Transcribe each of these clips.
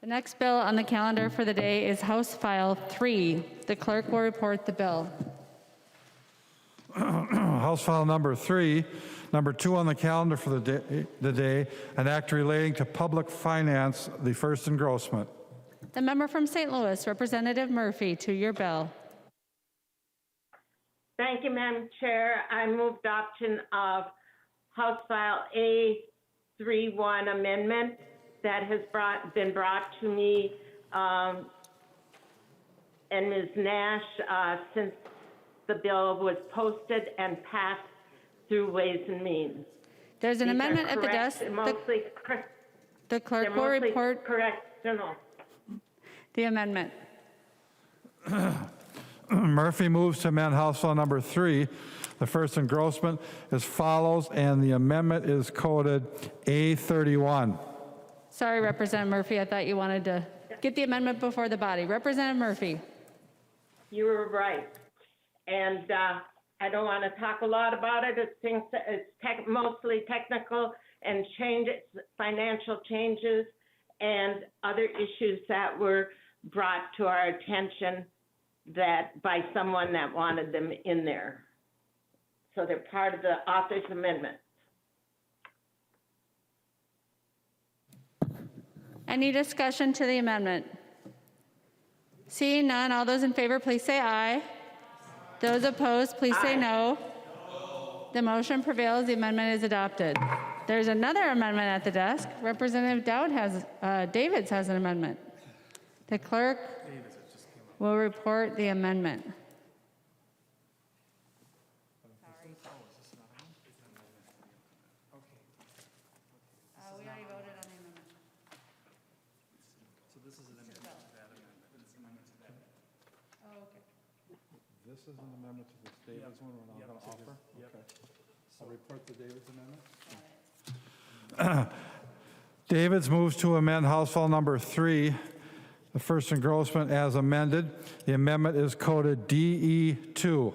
The next bill on the calendar for the day is House File 3. The clerk will report the bill. House File number 3, number 2 on the calendar for the day, an act relating to public finance, the first engrossment. The member from St. Louis, Representative Murphy, to your bill. Thank you, Madam Chair. I move adoption of House File A31 amendment that has been brought to me and Ms. Nash since the bill was posted and passed through Ways and Means. There's an amendment at the desk. The clerk will report correctional. the amendment. Murphy moves to amend House File number 3, the first engrossment, as follows, and the amendment is coded A31. Sorry, Representative Murphy, I thought you wanted to get the amendment before the body. Representative Murphy. You were right. And I don't want to talk a lot about it. It's mostly technical and financial changes and other issues that were brought to our attention that by someone that wanted them in there. So they're part of the author's amendment. Any discussion to the amendment? Seeing none, all those in favor, please say aye. Those opposed, please say no. The motion prevails. The amendment is adopted. There's another amendment at the desk. Representative Davids has an amendment. The clerk will report the amendment. We already voted on the amendment. So this is an amendment to that amendment. It's an amendment to that. Oh, okay. This is an amendment to the Davids one we're now going to offer? Okay. I'll report the Davids amendment. Davids moves to amend House File number 3, the first engrossment as amended. The amendment is coded DE2.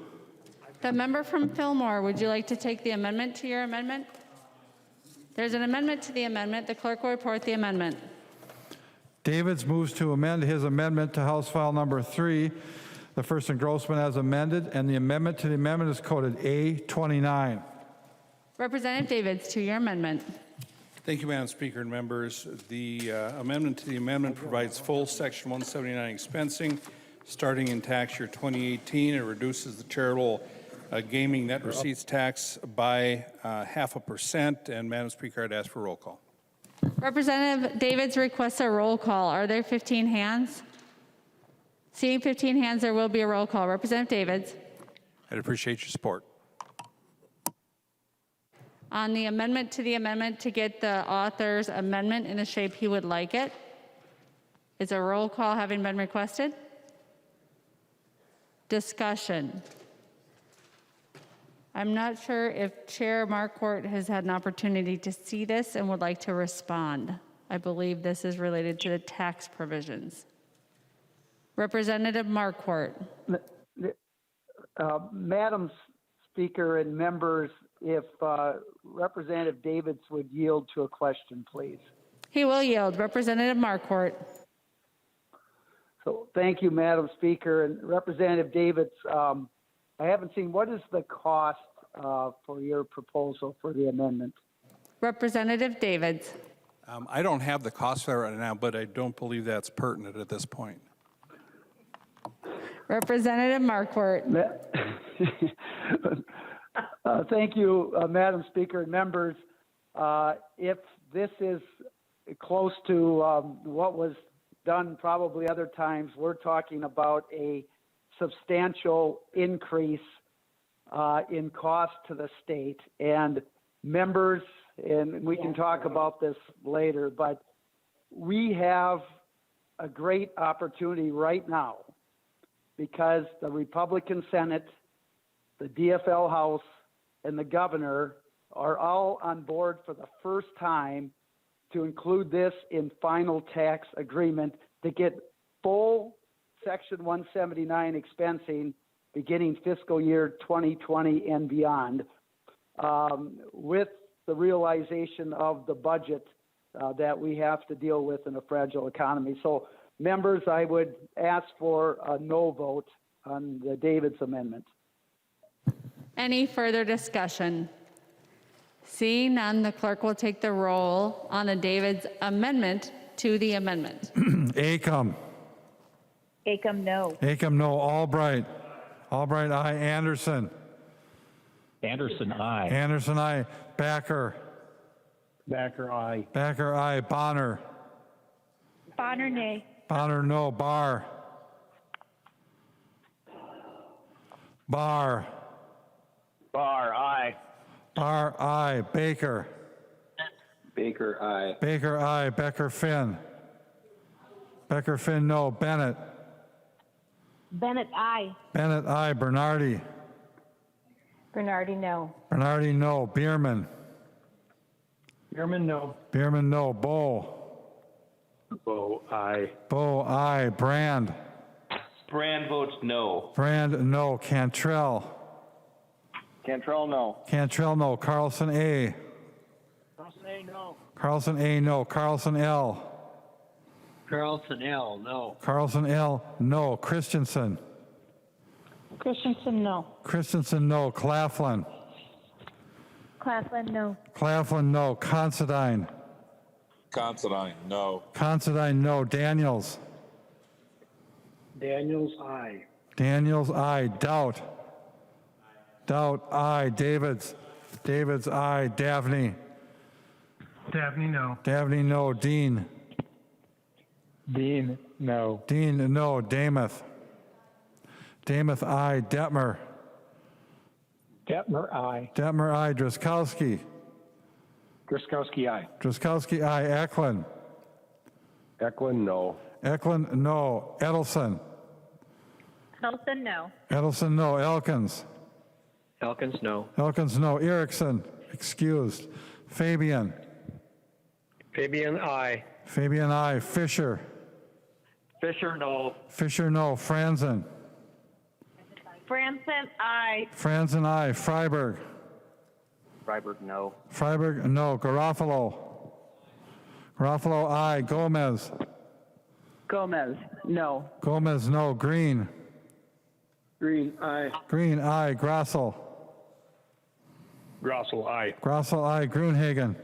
The member from Fillmore, would you like to take the amendment to your amendment? There's an amendment to the amendment. The clerk will report the amendment. Davids moves to amend his amendment to House File number 3, the first engrossment as amended, and the amendment to the amendment is coded A29. Representative Davids, to your amendment. Thank you, Madam Speaker and members. The amendment to the amendment provides full Section 179 expensing starting in tax year 2018. It reduces the charitable gaming net receipts tax by 0.5%. And Madam Speaker, I'd ask for a roll call. Representative Davids requests a roll call. Are there 15 hands? Seeing 15 hands, there will be a roll call. Representative Davids. I'd appreciate your support. On the amendment to get the author's amendment in the shape he would like it, is a roll call having been requested? Discussion. I'm not sure if Chair Marquart has had an opportunity to see this and would like to respond. I believe this is related to the tax provisions. Representative Marquart. Madam Speaker and members, if Representative Davids would yield to a question, please. He will yield. Representative Marquart. So thank you, Madam Speaker. And Representative Davids, I haven't seen, what is the cost for your proposal for the amendment? Representative Davids. I don't have the cost for that right now, but I don't believe that's pertinent at this point. Representative Marquart. Thank you, Madam Speaker and members. If this is close to what was done probably other times, we're talking about a substantial increase in cost to the state. And members, and we can talk about this later, but we have a great opportunity right now because the Republican Senate, the DFL House, and the governor are all on board for the first time to include this in final tax agreement to get full Section 179 expensing beginning fiscal year 2020 and beyond, with the realization of the budget that we have to deal with in a fragile economy. So, members, I would ask for a no vote on the David's amendment. Any further discussion? Seeing none, the clerk will take the roll on the David's amendment to the amendment. Acom. Acom, no. Acom, no. Albright. Albright, aye. Anderson. Anderson, aye. Anderson, aye. Backer. Backer, aye. Backer, aye. Bonner. Bonner, nay. Bonner, no. Barr. Barr. Barr, aye. Barr, aye. Baker. Baker, aye. Baker, aye. Becker, Finn. Becker, Finn, no. Bennett. Bennett, aye. Bennett, aye. Bernardi. Bernardi, no. Bernardi, no. Bierman. Bierman, no. Bierman, no. Bow. Bow, aye. Bow, aye. Brand. Brand votes no. Brand, no. Cantrell. Cantrell, no. Cantrell, no. Carlson, A. Carlson, A, no. Carlson, A, no. Carlson, L. Carlson, L, no. Carlson, L, no. Christensen. Christensen, no. Christensen, no. Claflin. Claflin, no. Claflin, no. Considine. Considine, no. Considine, no. Daniels. Daniels, aye. Daniels, aye. Doubt. Doubt, aye. Davids. Davids, aye. Davney. Dabney, no. Davney, no. Dean. Dean, no. Dean, no. Damath. Damath, aye. Detmer. Detmer, aye. Detmer, aye. Driscowski. Griskowski, aye. Driscowski, aye. Eklund. Eklund, no. Eklund, no. Edelson. Edelson, no. Edelson, no. Elkins. Elkins, no. Elkins, no. Erickson, excused. Fabian. Fabian, aye. Fabian, aye. Fisher. Fisher, no. Fisher, no. Franzen. Franson, aye. Franzen, aye. Freiberg. Freiberg, no. Freiberg, no. Garofalo. Garofalo, aye. Gomez. Gomez, no. Gomez, no. Green. Green, aye. Green, aye. Grossel. Grossel, aye. Grossel, aye. Grunhagen.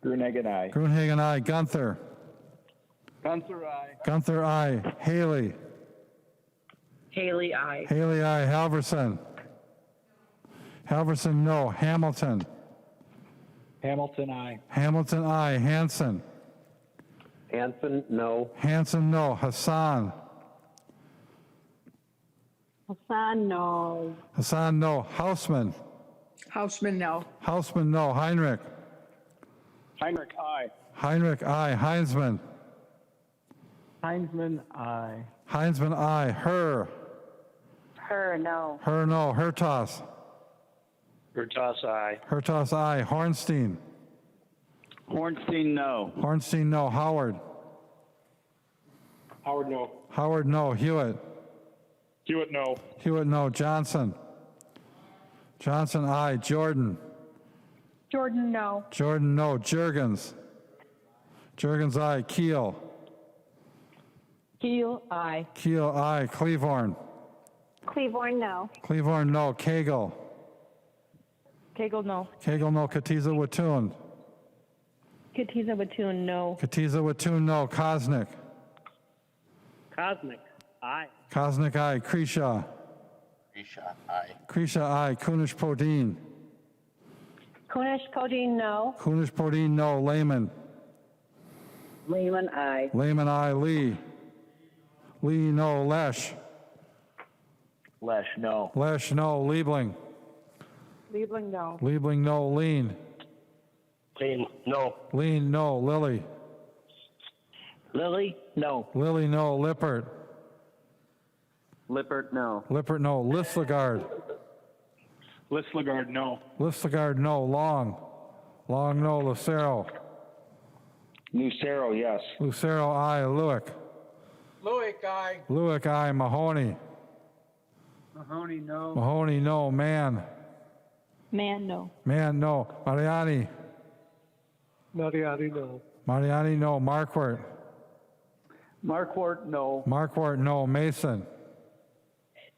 Grunegan, aye. Grunhagen, aye. Gunther. Gunther, aye. Gunther, aye. Haley. Haley, aye. Haley, aye. Halverson. Halverson, no. Hamilton. Hamilton, aye. Hamilton, aye. Hanson. Hanson, no. Hanson, no. Hassan. Hassan, no. Hassan, no. Hausman. Houseman, no. Hausman, no. Heinrich. Heinrich, aye. Heinrich, aye. Heinzman. Heinzman, aye. Heinzman, aye. Herr. Her, no. Herr, no. Hertas. Hertas, aye. Hertas, aye. Hornstein. Hornstein, no. Hornstein, no. Howard. Howard, no. Howard, no. Hewitt. Hewitt, no. Hewitt, no. Johnson. Johnson, aye. Jordan. Jordan, no. Jordan, no. Jurgens. Jurgens, aye. Keel. Keel, aye. Keel, aye. Cleavorn. Cleavorn, no. Cleavorn, no. Cagle. Cagle, no. Cagle, no. Katiza Watun. Katiza Watun, no. Katiza Watun, no. Kosnick. Cosmic, aye. Kosnick, aye. Kreshaw. Risha, aye. Kreshaw, aye. Kunish Podine. Kunish Podine, no. Kunish Podine, no. Lehman. Lehman, aye. Lehman, aye. Lee. Lee, no. Lesh. Lesh, no. Lesh, no. Liebling. Liebling, no. Liebling, no. Lean. Lean, no. Lean, no. Lilly. Lily, no. Lilly, no. Lippert. Lippert, no. Lippert, no. Listlegard. Listlegard, no. Listlegard, no. Long. Long, no. Lucero. Lucero, yes. Lucero, aye. Lewick. Lewick, aye. Lewick, aye. Mahoney. Mahoney, no. Mahoney, no. Mann. Man, no. Mann, no. Mariani. Mariotti, no. Mariani, no. Marquart. Marquart, no. Marquart, no. Mason.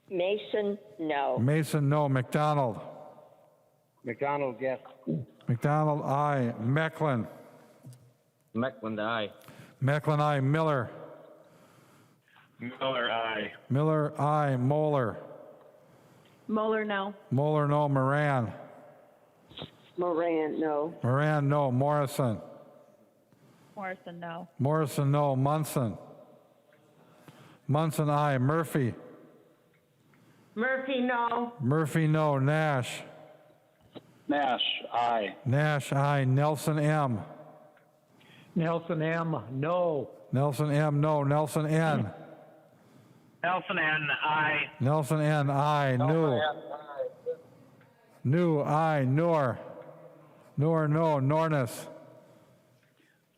Mason, no. Mason, no. McDonald. McDonald, yes. McDonald, aye. Mecklin. Meckland, aye. Mecklin, aye. Miller. Miller, aye. Miller, aye. Moeller. Moeller, no. Moeller, no. Moran. Moran, no. Moran, no. Morrison. Morrison, no. Morrison, no. Munson. Munson, aye. Murphy. Murphy, no. Murphy, no. Nash. Nash, aye. Nash, aye. Nelson, M. Nelson M, no. Nelson, M, no. Nelson, N. Nelson N, aye. Nelson, N, aye. New. New, aye. Noor. Noor, no. Nornis.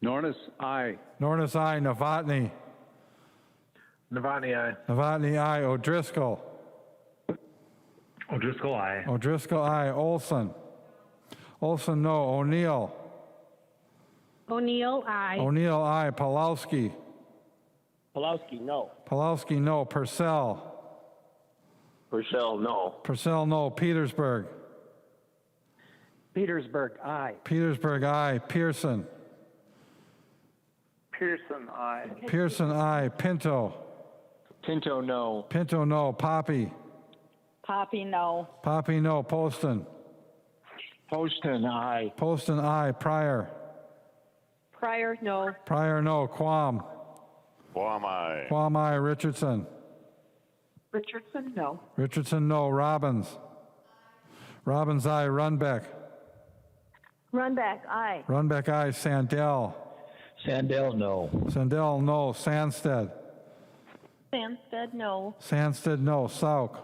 Nornis, aye. Nornis, aye. Novotny. Novotny, aye. Novotny, aye. O'Driscoll. O'Driscoll, aye. O'Driscoll, aye. Olson. Olson, no. O'Neill. O'Neill, aye. O'Neill, aye. Pulowski. Pulowski, no. Pulowski, no. Purcell. Purcell, no. Purcell, no. Petersburg. Petersburg, aye. Petersburg, aye. Pearson. Pearson, aye. Pearson, aye. Pinto. Pinto, no. Pinto, no. Poppy. Poppy, no. Poppy, no. Poston. Poston, aye. Poston, aye. Pryor. Pryor, no. Pryor, no. Quam. Quam, aye. Quam, aye. Richardson. Richardson, no. Richardson, no. Robbins. Robbins, aye. Runbeck. Runback, aye. Runbeck, aye. Sandell. Sandell, no. Sandell, no. Sandsted. Sandsted, no. Sandsted, no. Sauk.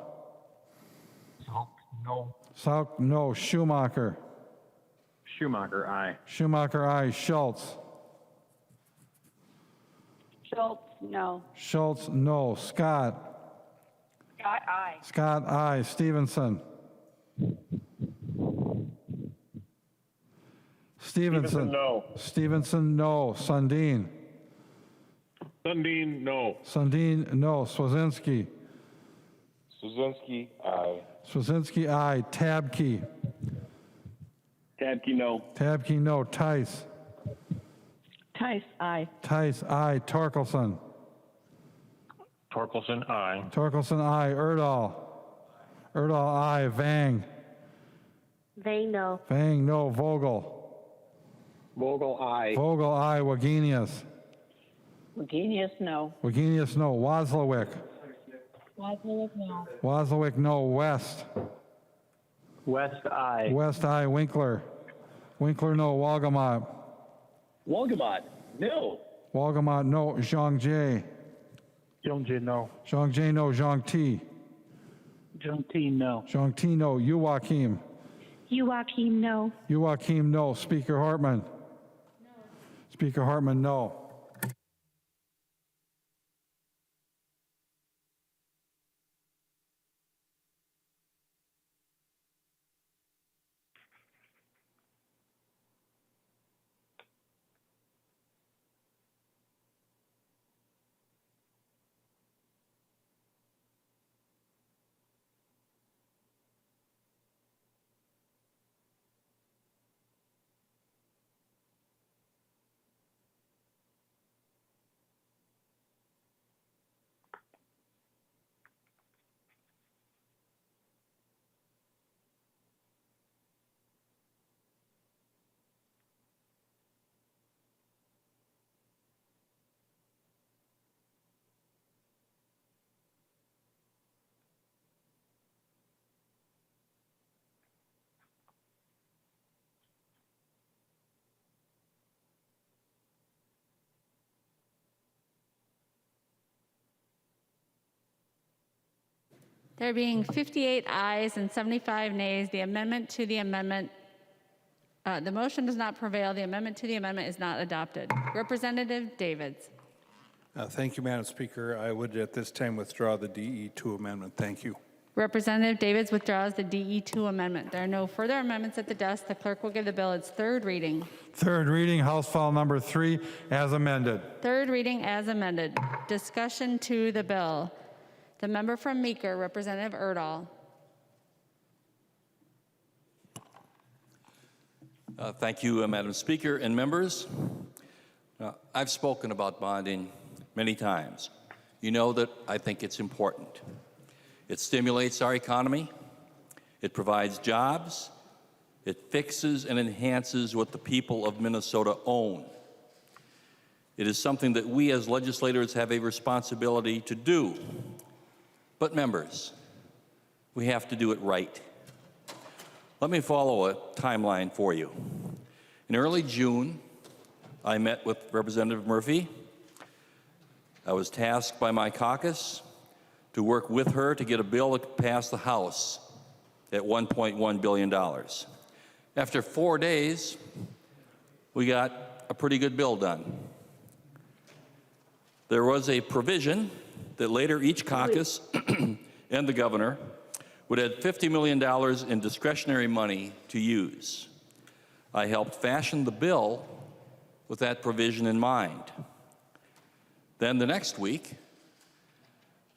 No. Sauk, no. Schumacher. Schumacher, aye. Schumacher, aye. Schultz. Schultz, no. Schultz, no. Scott. Scott, aye. Scott, aye. Stevenson. Stevenson. no. Stevenson, no. Sundin. Sundin, no. Sundin, no. Swazinski. Suzinski, aye. Swazinski, aye. Tabke. Tabke, no. Tabke, no. Tice. Tice, aye. Tice, aye. Torkelson. Torkelson, aye. Torkelson, aye. Erdahl. Erdahl, aye. Vang. Vane, no. Vang, no. Vogel. Vogel, aye. Vogel, aye. Wagenius. Genius, no. Wagenius, no. Wozlowick. Wozniak, no. Wozlowick, no. West. West, aye. West, aye. Winkler. Winkler, no. Walgamot. Wolgamott, no. Walgamot, no. Zhang Jie. Jungji, no. Zhang Jie, no. Zhang Ti. Jungti, no. Zhang Ti, no. Joachim. Joachim, no. Joachim, no. Speaker Hartman. No. Speaker Hartman, no. There being 58 ayes and 75 nays, the amendment to the amendment, the motion does not prevail. The amendment to the amendment is not adopted. Representative Davids. Thank you, Madam Speaker. I would at this time withdraw the DE2 amendment. Thank you. Representative Davids withdraws the DE2 amendment. There are no further amendments at the desk. The clerk will give the bill its third reading. Third reading, House File Number 3, as amended. Third reading as amended. Discussion to the bill. The member from Meeker, Representative Erdahl. Thank you, Madam Speaker and members. I've spoken about bonding many times. You know that I think it's important. It stimulates our economy. It provides jobs. It fixes and enhances what the people of Minnesota own. It is something that we as legislators have a responsibility to do. But members, we have to do it right. Let me follow a timeline for you. In early June, I met with Representative Murphy. I was tasked by my caucus to work with her to get a bill to pass the House at $1.1 billion. After 4 days, we got a pretty good bill done. There was a provision that later each caucus and the governor would add $50 million in discretionary money to use. I helped fashion the bill with that provision in mind. Then the next week,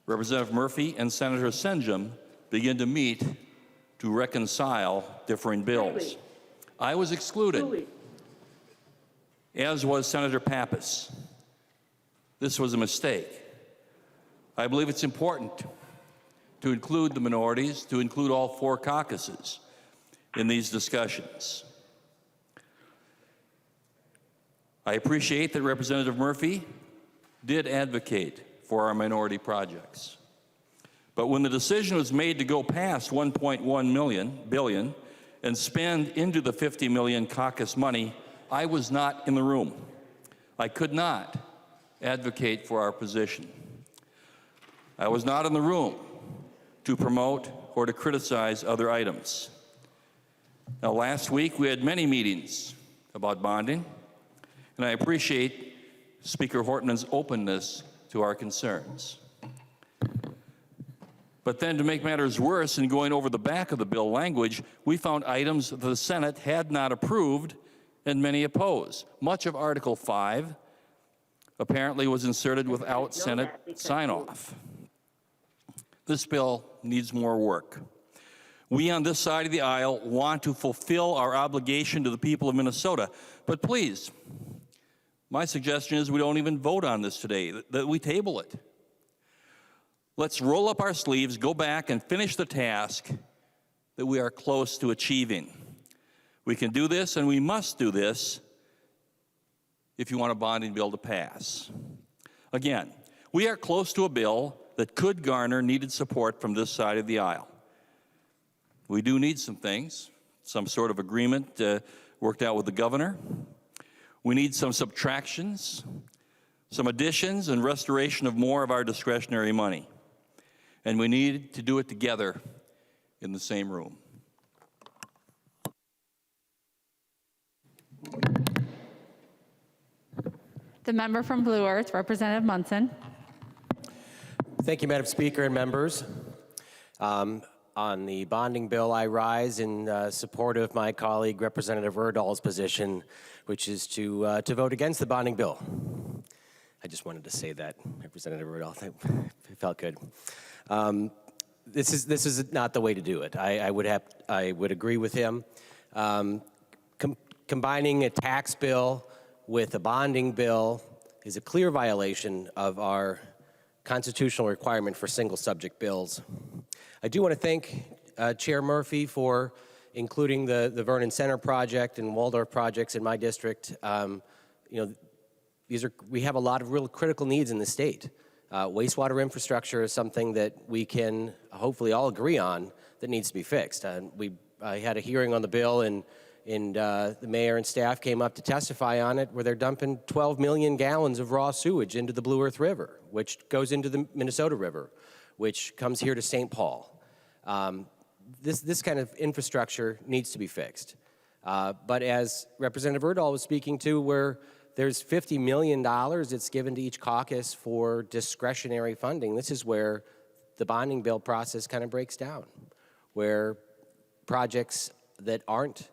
Representative Murphy and Senator Senjum began to meet to reconcile differing bills. I was excluded, as was Senator Pappas. This was a mistake. I believe it's important to include the minorities, to include all 4 caucuses in these discussions. I appreciate that Representative Murphy did advocate for our minority projects. But when the decision was made to go past $1.1 billion and spend into the $50 million caucus money, I was not in the room. I could not advocate for our position. I was not in the room to promote or to criticize other items. Now, last week we had many meetings about bonding, and I appreciate Speaker Hortman's openness to our concerns. But then, to make matters worse, in going over the back of the bill language, we found items that the Senate had not approved and many oppose. Much of Article 5 apparently was inserted without Senate sign-off. This bill needs more work. We on this side of the aisle want to fulfill our obligation to the people of Minnesota, but please, my suggestion is we don't even vote on this today, that we table it. Let's roll up our sleeves, go back and finish the task that we are close to achieving. We can do this, and we must do this if you want a bonding bill to pass. Again, we are close to a bill that could garner needed support from this side of the aisle. We do need some things, some sort of agreement worked out with the governor. We need some subtractions, some additions, and restoration of more of our discretionary money. And we need to do it together in the same room. The member from Blue Earth, Representative Munson. Thank you, Madam Speaker and members. On the bonding bill, I rise in support of my colleague Representative Erdahl's position, which is to vote against the bonding bill. I just wanted to say that, Representative Erdahl. It felt good. This is not the way to do it. I would agree with him. Combining a tax bill with a bonding bill is a clear violation of our constitutional requirement for single subject bills. I do want to thank Chair Murphy for including the Vernon Center project and Waldorf projects in my district. We have a lot of real critical needs in the state. Wastewater infrastructure is something that we can hopefully all agree on that needs to be fixed. I had a hearing on the bill, and the mayor and staff came up to testify on it, where they're dumping 12 million gallons of raw sewage into the Blue Earth River, which goes into the Minnesota River, which comes here to St. Paul. This kind of infrastructure needs to be fixed. But as Representative Erdahl was speaking to, where there's $50 million that's given to each caucus for discretionary funding, this is where the bonding bill process kind of breaks down, where projects that aren't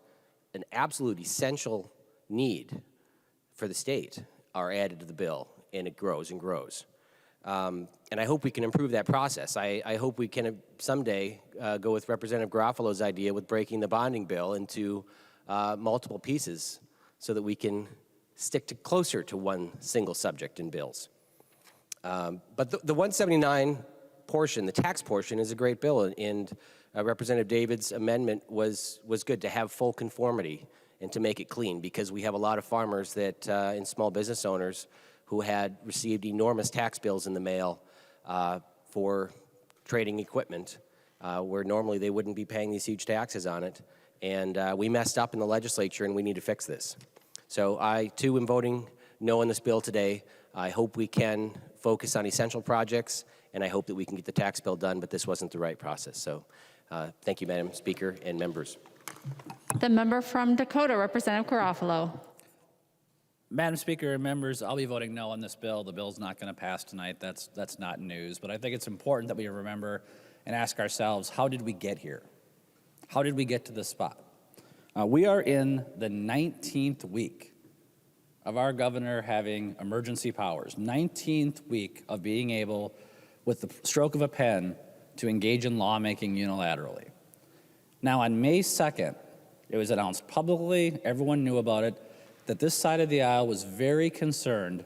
an absolute essential need for the state are added to the bill, and it grows and grows. And I hope we can improve that process. I hope we can someday go with Representative Garofalo's idea with breaking the bonding bill into multiple pieces so that we can stick to closer to one single subject in bills. But the 179 portion, the tax portion, is a great bill, and Representative David's amendment was good to have full conformity and to make it clean, because we have a lot of farmers that and small business owners who had received enormous tax bills in the mail for trading equipment, where normally they wouldn't be paying these huge taxes on it. And we messed up in the legislature, and we need to fix this. So I, too, am voting no on this bill today. I hope we can focus on essential projects, and I hope that we can get the tax bill done, but this wasn't the right process. So thank you, Madam Speaker and members. The member from Dakota, Representative Garofalo. Madam Speaker and members, I'll be voting no on this bill. The bill's not going to pass tonight. That's not news. But I think it's important that we remember and ask ourselves, how did we get here? How did we get to this spot? We are in the 19th week of our governor having emergency powers, 19th week of being able, with the stroke of a pen, to engage in lawmaking unilaterally. Now, on May 2nd, it was announced publicly, everyone knew about it, that this side of the aisle was very concerned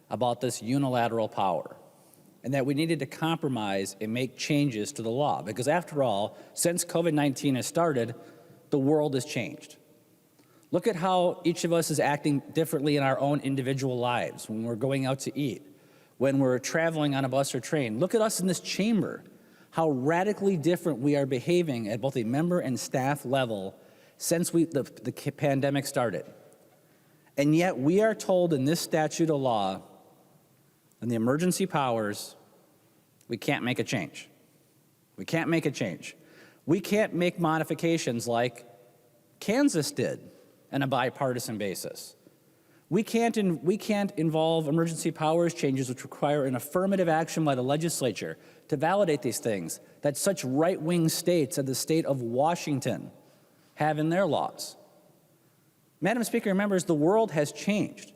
about this unilateral power and that we needed to compromise and make changes to the law. Because after all, since COVID-19 has started, the world has changed. Look at how each of us is acting differently in our own individual lives when we're going out to eat, when we're traveling on a bus or train. Look at us in this chamber, how radically different we are behaving at both a member and staff level since the pandemic started. And yet we are told in this statute of law, and the emergency powers, we can't make a change. We can't make a change. We can't make modifications like Kansas did on a bipartisan basis. We can't involve emergency powers changes which require an affirmative action by the legislature to validate these things that such right-wing states as the state of Washington have in their laws. Madam Speaker and members, the world has changed.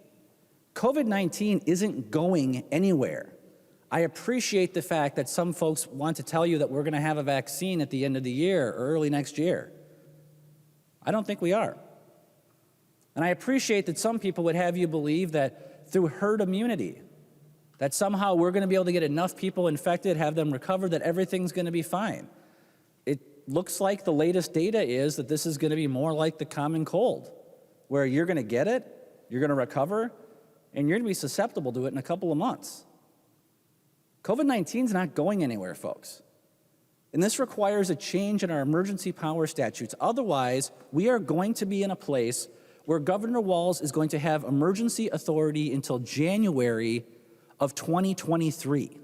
COVID-19 isn't going anywhere. I appreciate the fact that some folks want to tell you that we're going to have a vaccine at the end of the year or early next year. I don't think we are. And I appreciate that some people would have you believe that through herd immunity, that somehow we're going to be able to get enough people infected, have them recover, that everything's going to be fine. It looks like the latest data is that this is going to be more like the common cold, where you're going to get it, you're going to recover, and you're going to be susceptible to it in a couple of months. COVID-19 is not going anywhere, folks. And this requires a change in our emergency power statutes. Otherwise, we are going to be in a place where Governor Walz is going to have emergency authority until January of 2023.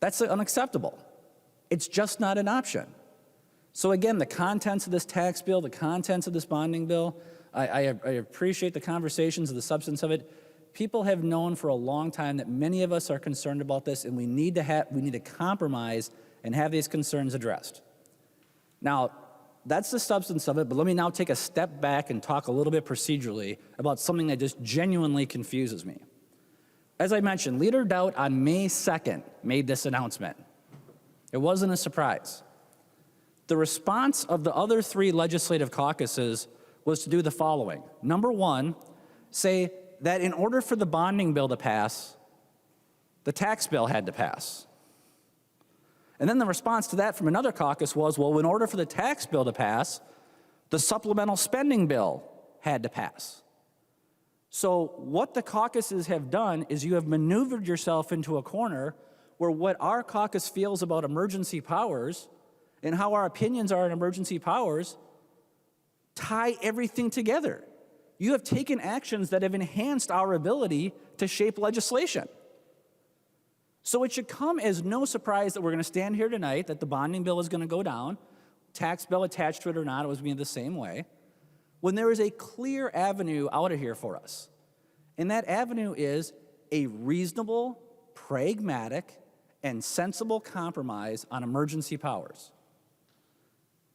That's unacceptable. It's just not an option. So again, the contents of this tax bill, the contents of this bonding bill, I appreciate the conversations of the substance of it. People have known for a long time that many of us are concerned about this, and we need to compromise and have these concerns addressed. Now, that's the substance of it, but let me now take a step back and talk a little bit procedurally about something that just genuinely confuses me. As I mentioned, Leader Dowd on May 2nd made this announcement. It wasn't a surprise. The response of the other three legislative caucuses was to do the following. Number one, say that in order for the bonding bill to pass, the tax bill had to pass. And then the response to that from another caucus was, well, in order for the tax bill to pass, the supplemental spending bill had to pass. So what the caucuses have done is you have maneuvered yourself into a corner where what our caucus feels about emergency powers and how our opinions are on emergency powers tie everything together. You have taken actions that have enhanced our ability to shape legislation. So it should come as no surprise that we're going to stand here tonight, that the bonding bill is going to go down, tax bill attached to it or not, it was being the same way, when there is a clear avenue out of here for us. And that avenue is a reasonable, pragmatic, and sensible compromise on emergency powers.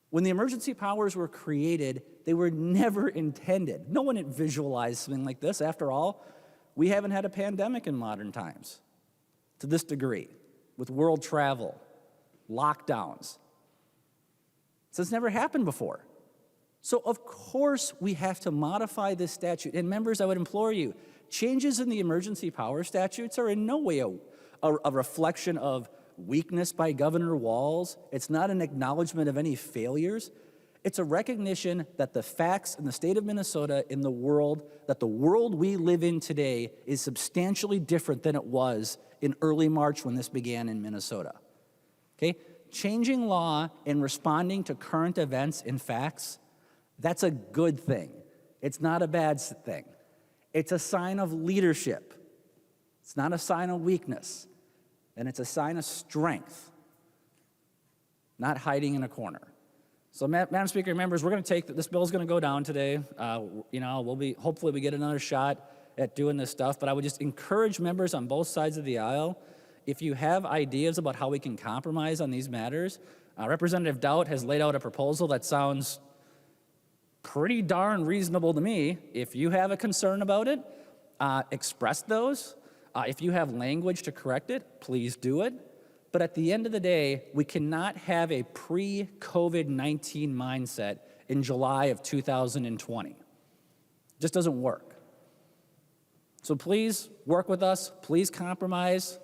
When the emergency powers were created, they were never intended. No one had visualized something like this. After all, we haven't had a pandemic in modern times to this degree, with world travel, lockdowns. So it's never happened before. So of course we have to modify this statute. And members, I would implore you, changes in the emergency power statutes are in no way a reflection of weakness by Governor Walz. It's not an acknowledgement of any failures. It's a recognition that the facts in the state of Minnesota, in the world, that the world we live in today is substantially different than it was in early March when this began in Minnesota. Okay? Changing law and responding to current events and facts, that's a good thing. It's not a bad thing. It's a sign of leadership. It's not a sign of weakness. And it's a sign of strength, not hiding in a corner. So, Madam Speaker, members, we're going to take this bill is going to go down today. Hopefully we get another shot at doing this stuff. But I would just encourage members on both sides of the aisle, if you have ideas about how we can compromise on these matters, Representative Dowd has laid out a proposal that sounds pretty darn reasonable to me. If you have a concern about it, express those. If you have language to correct it, please do it. But at the end of the day, we cannot have a pre-COVID-19 mindset in July of 2020. It just doesn't work. So please work with us. Please compromise.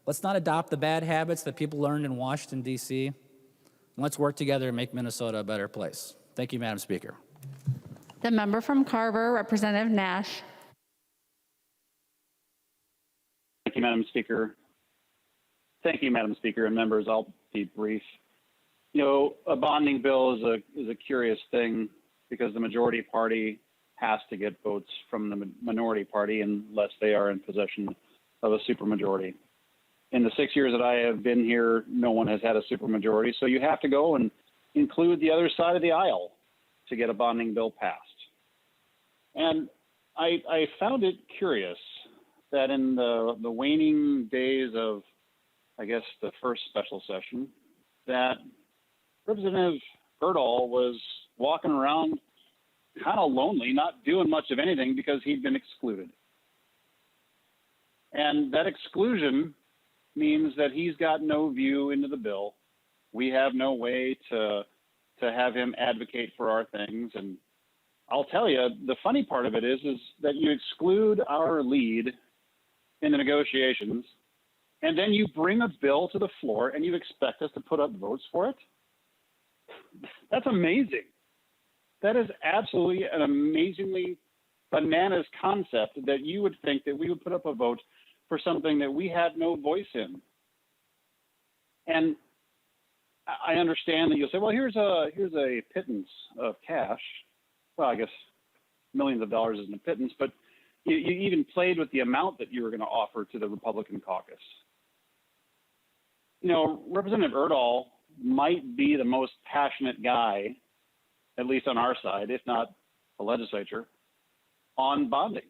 Let's not adopt the bad habits that people learned in Washington, D.C. Let's work together and make Minnesota a better place. Thank you, Madam Speaker. The member from Carver, Representative Nash. Thank you, Madam Speaker. Thank you, Madam Speaker, and members. I'll be brief. You know, a bonding bill is a curious thing because the majority party has to get votes from the minority party unless they are in possession of a supermajority. In the 6 years that I have been here, no one has had a supermajority, so you have to go and include the other side of the aisle to get a bonding bill passed. And I found it curious that in the waning days of, I guess, the first special session, that Representative Erdahl was walking around kind of lonely, not doing much of anything because he'd been excluded. And that exclusion means that he's got no view into the bill. We have no way to have him advocate for our things. And I'll tell you, the funny part of it is that you exclude our lead in the negotiations, and then you bring a bill to the floor and you expect us to put up votes for it? That's amazing. That is absolutely an amazingly bananas concept that you would think that we would put up a vote for something that we had no voice in. And I understand that you'll say, well, here's a pittance of cash. Well, I guess millions of dollars isn't a pittance, but you even played with the amount that you were going to offer to the Republican caucus. You know, Representative Erdahl might be the most passionate guy, at least on our side, if not the legislature, on bonding.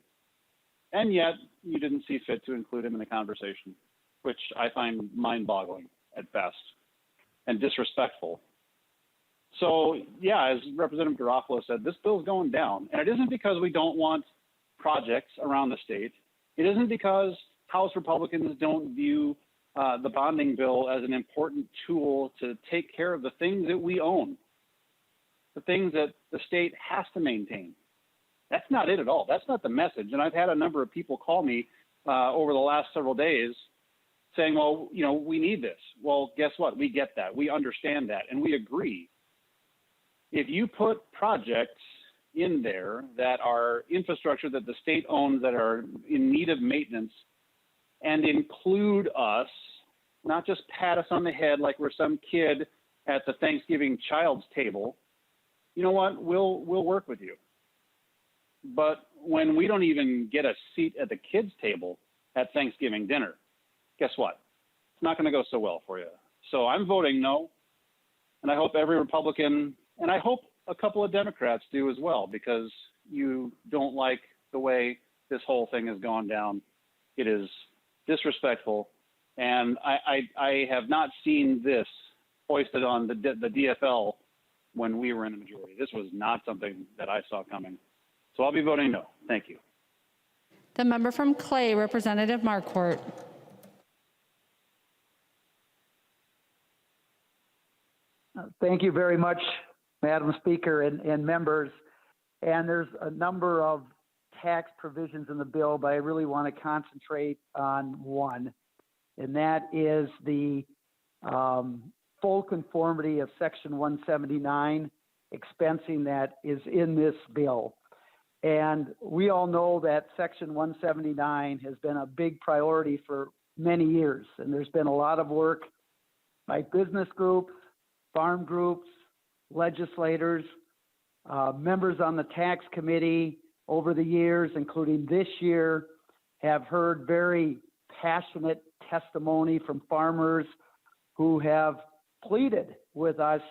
And yet you didn't see fit to include him in the conversation, which I find mind-boggling at best and disrespectful. So, yeah, as Representative Garofalo said, this bill's going down. And it isn't because we don't want projects around the state. It isn't because House Republicans don't view the bonding bill as an important tool to take care of the things that we own, the things that the state has to maintain. That's not it at all. That's not the message. And I've had a number of people call me over the last several days saying, well, you know, we need this. Well, guess what? We get that. We understand that. And we agree. If you put projects in there that are infrastructure that the state owns that are in need of maintenance and include us, not just pat us on the head like we're some kid at the Thanksgiving child's table, you know what? We'll work with you. But when we don't even get a seat at the kids' table at Thanksgiving dinner, guess what? It's not going to go so well for you. So I'm voting no, and I hope every Republican, and I hope a couple of Democrats do as well, because you don't like the way this whole thing has gone down. It is disrespectful, And I have not seen this hoisted on the DFL when we were in the majority. This was not something that I saw coming. So I'll be voting no. Thank you. The member from Clay, Representative Marquart. Thank you very much, Madam Speaker and members. And there's a number of tax provisions in the bill, but I really want to concentrate on one, and that is the full conformity of Section 179 expensing that is in this bill. And we all know that Section 179 has been a big priority for many years, and there's been a lot of work by business groups, farm groups, legislators, members on the tax committee over the years, including this year, have heard very passionate testimony from farmers who have pleaded with us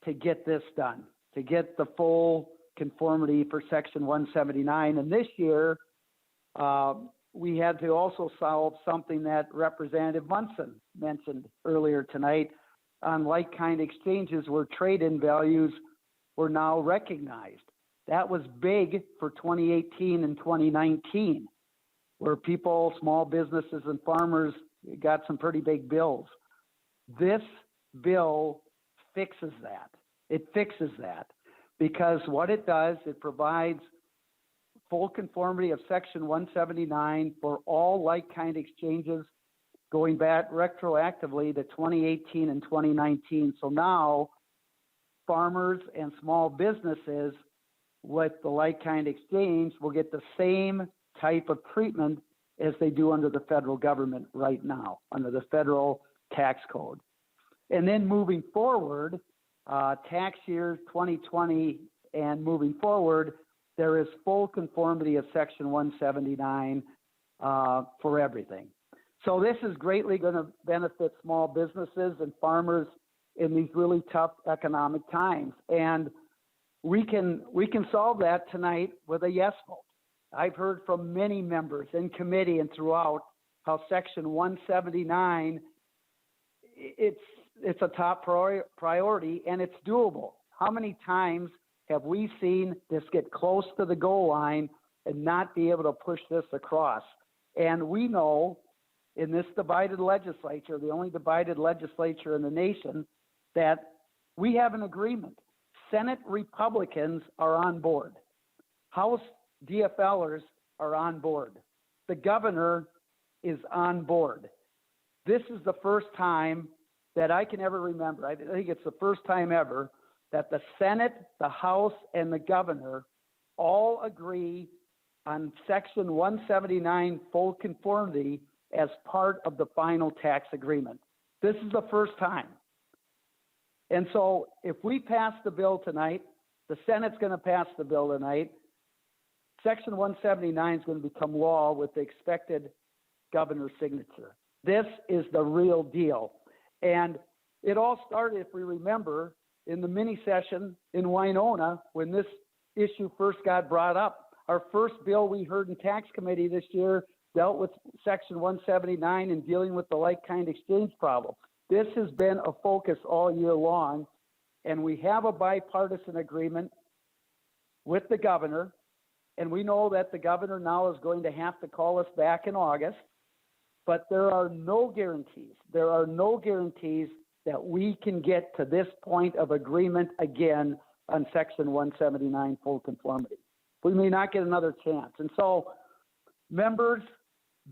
to get this done, to get the full conformity for Section 179. And this year, we had to also solve something that Representative Munson mentioned earlier tonight on like-kind exchanges where trade-in values were now recognized. That was big for 2018 and 2019, where people, small businesses and farmers got some pretty big bills. This bill fixes that. It fixes that because what it does, it provides full conformity of Section 179 for all like-kind exchanges going back retroactively to 2018 and 2019. So now farmers and small businesses with the like-kind exchange will get the same type of treatment as they do under the federal government right now, under the federal tax code. And then moving forward, tax years 2020 and moving forward, there is full conformity of Section 179 for everything. So this is greatly going to benefit small businesses and farmers in these really tough economic times. And we can solve that tonight with a yes vote. I've heard from many members in committee and throughout how Section 179, it's a top priority and it's doable. How many times have we seen this get close to the goal line and not be able to push this across? And we know in this divided legislature, the only divided legislature in the nation, that we have an agreement. Senate Republicans are on board. House DFLers are on board. The governor is on board. This is the first time that I can ever remember. I think it's the first time ever that the Senate, the House, and the governor all agree on Section 179 full conformity as part of the final tax agreement. This is the first time. And so if we pass the bill tonight, the Senate's going to pass the bill tonight, Section 179 is going to become law with the expected governor's signature. This is the real deal. And it all started, if we remember, in the mini session in Winona when this issue first got brought up. Our first bill we heard in tax committee this year dealt with Section 179 and dealing with the like-kind exchange problem. This has been a focus all year long, and we have a bipartisan agreement with the governor, and we know that the governor now is going to have to call us back in August, but there are no guarantees. There are no guarantees that we can get to this point of agreement again on Section 179 full conformity. We may not get another chance. And so, members,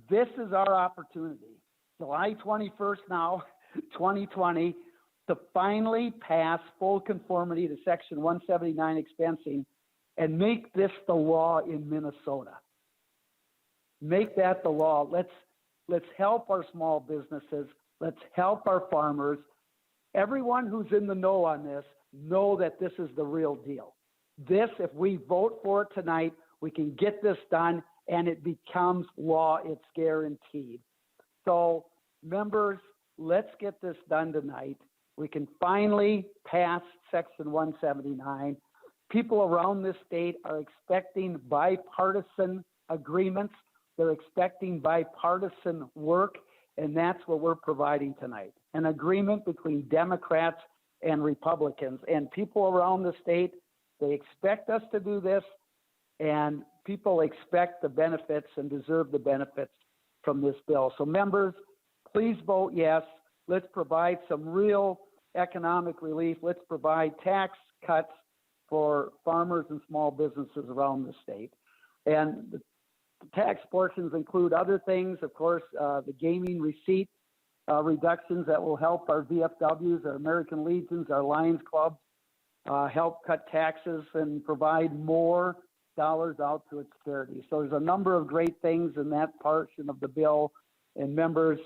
this is our opportunity, July 21st now, 2020, to finally pass full conformity to Section 179 expensing and make this the law in Minnesota. Make that the law. Let's help our small businesses. Let's help our farmers. Everyone who's in the know on this, know that this is the real deal. This, if we vote for it tonight, we can get this done and it becomes law. It's guaranteed. So, members, let's get this done tonight. We can finally pass Section 179. People around this state are expecting bipartisan agreements. They're expecting bipartisan work, And that's what we're providing tonight, an agreement between Democrats and Republicans. And people around the state, they expect us to do this, and people expect the benefits and deserve the benefits from this bill. So members, please vote yes. Let's provide some real economic relief. Let's provide tax cuts for farmers and small businesses around the state. And the tax portions include other things, of course, the gaming receipt reductions that will help our VFWs, our American Legions, our Lions Clubs, help cut taxes and provide more dollars out to its charities. So there's a number of great things in that portion of the bill, and members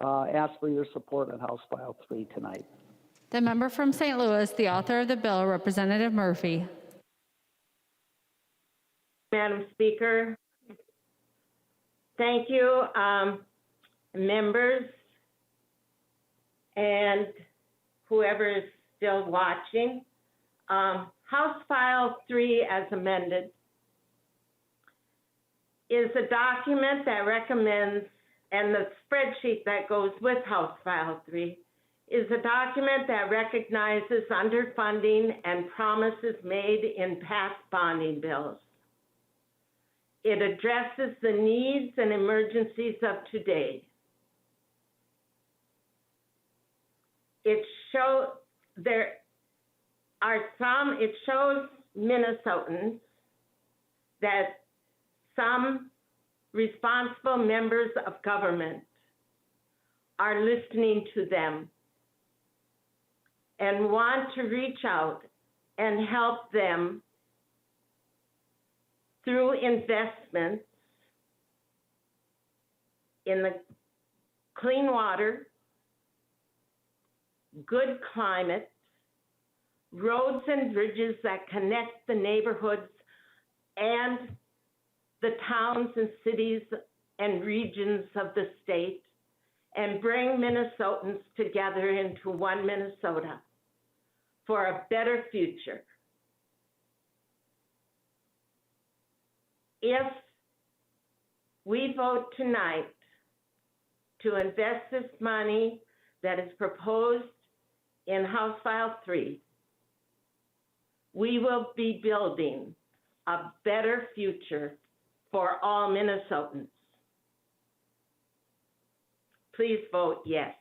ask for your support on House File 3 tonight. The member from St. Louis, the author of the bill, Representative Murphy. Madam Speaker, thank you, members, and whoever is still watching. House File 3 as amended is a document that recommends, and the spreadsheet that goes with House File 3 is a document that recognizes underfunding and promises made in past bonding bills. It addresses the needs and emergencies of today. It shows Minnesotans that some responsible members of government are listening to them and want to reach out and help them through investments in the clean water, good climate, roads and bridges that connect the neighborhoods and the towns and cities and regions of the state, and bring Minnesotans together into one Minnesota for a better future. If we vote tonight to invest this money that is proposed in House File 3, we will be building a better future for all Minnesotans. Please vote yes.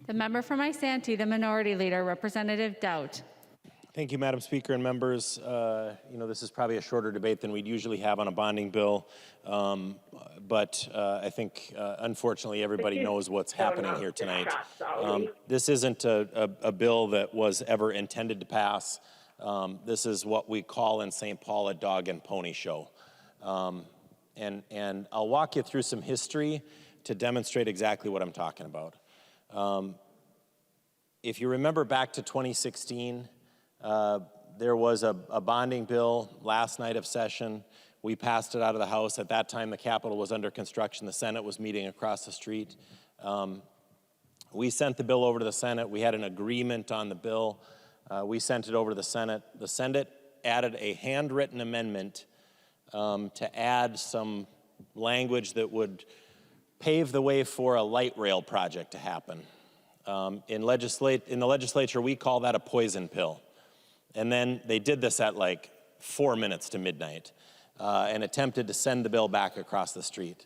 The member from Isanti, the minority leader, Representative Doubt. Thank you, Madam Speaker and members. This is probably a shorter debate than we'd usually have on a bonding bill, but I think, unfortunately, everybody knows what's happening here tonight. This isn't a bill that was ever intended to pass. This is what we call in St. Paul a dog and pony show. And I'll walk you through some history to demonstrate exactly what I'm talking about. If you remember back to 2016, there was a bonding bill last night of session. We passed it out of the House. At that time, the Capitol was under construction. The Senate was meeting across the street. We sent the bill over to the Senate. We had an agreement on the bill. We sent it over to the Senate. The Senate added a handwritten amendment to add some language that would pave the way for a light rail project to happen. In the legislature, we call that a poison pill. And then they did this at like 4 minutes to midnight and attempted to send the bill back across the street.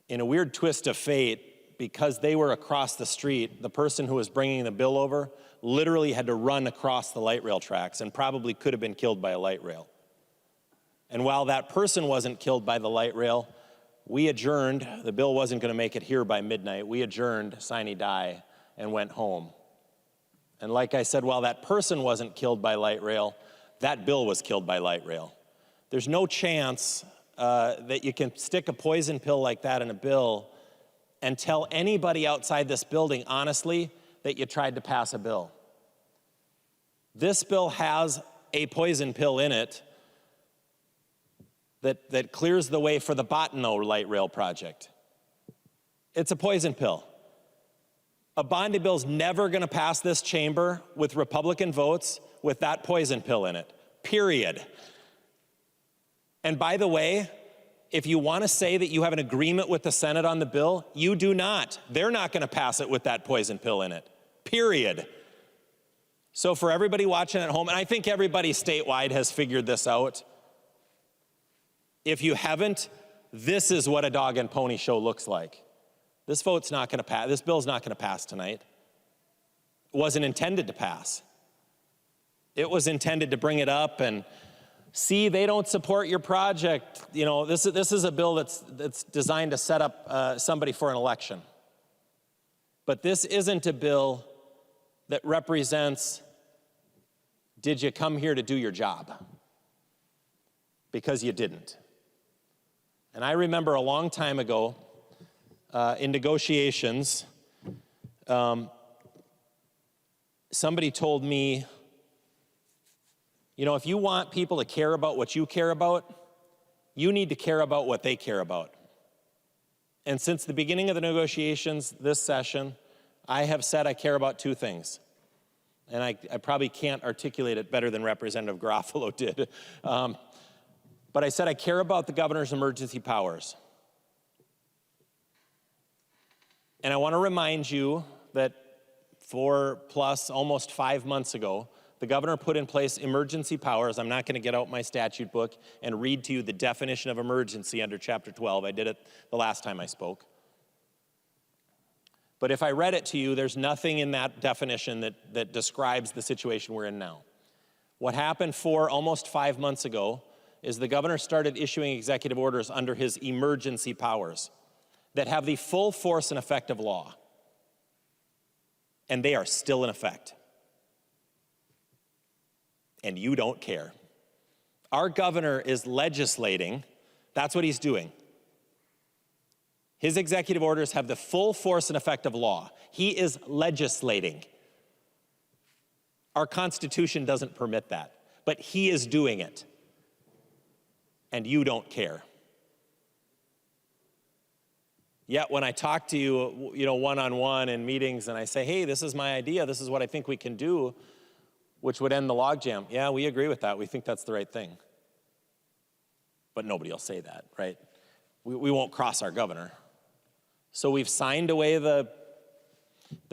In a weird twist of fate, because they were across the street, the person who was bringing the bill over literally had to run across the light rail tracks and probably could have been killed by a light rail. And while that person wasn't killed by the light rail, we adjourned. The bill wasn't going to make it here by midnight. We adjourned, sine die, and went home. And like I said, while that person wasn't killed by light rail, that bill was killed by light rail. There's no chance that you can stick a poison pill like that in a bill and tell anybody outside this building, honestly, that you tried to pass a bill. This bill has a poison pill in it that clears the way for the Bottineau light rail project. It's a poison pill. A bonding bill's never going to pass this chamber with Republican votes with that poison pill in it, period. And by the way, If you want to say that you have an agreement with the Senate on the bill, you do not. They're not going to pass it with that poison pill in it, period. So for everybody watching at home, and I think everybody statewide has figured this out, if you haven't, this is what a dog and pony show looks like. This vote's not going to pass. This bill's not going to pass tonight. It wasn't intended to pass. It was intended to bring it up and see, they don't support your project. You know, this is a bill that's designed to set up somebody for an election. But this isn't a bill that represents, did you come here to do your job? Because you didn't. And I remember a long time ago in negotiations, somebody told me, you know, if you want people to care about what you care about, you need to care about what they care about. And since the beginning of the negotiations this session, I have said I care about two things. And I probably can't articulate it better than Representative Garofalo did. But I said I care about the governor's emergency powers. And I want to remind you that 4+ almost 5 months ago, the governor put in place emergency powers. I'm not going to get out my statute book and read to you the definition of emergency under Chapter 12. I did it the last time I spoke. But if I read it to you, there's nothing in that definition that describes the situation we're in now. What happened almost 5 months ago is the governor started issuing executive orders under his emergency powers that have the full force and effect of law. And they are still in effect. And you don't care. Our governor is legislating. That's what he's doing. His executive orders have the full force and effect of law. He is legislating. Our Constitution doesn't permit that, but he is doing it. And you don't care. Yet when I talk to you, one-on-one in meetings and I say, hey, this is my idea, this is what I think we can do, which would end the logjam. Yeah, we agree with that. We think that's the right thing. But nobody will say that, right? We won't cross our governor. So we've signed away the